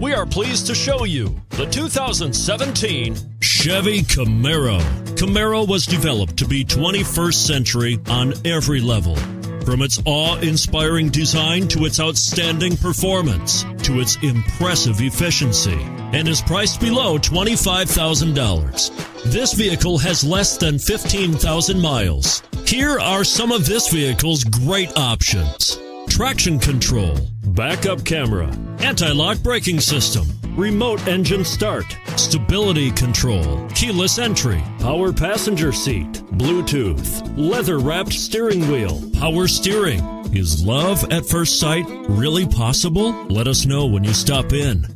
We are pleased to show you the 2017 Chevy Camaro. Camaro was developed to be 21st century on every level. From its awe-inspiring design to its outstanding performance to its impressive efficiency, and is priced below $25,000. This vehicle has less than 15,000 miles. Here are some of this vehicle's great options: traction control, backup camera, anti-lock braking system, remote engine start, stability control, keyless entry, power passenger seat, Bluetooth, leather-wrapped steering wheel, power steering. Is love at first sight really possible? Let us know when you stop in.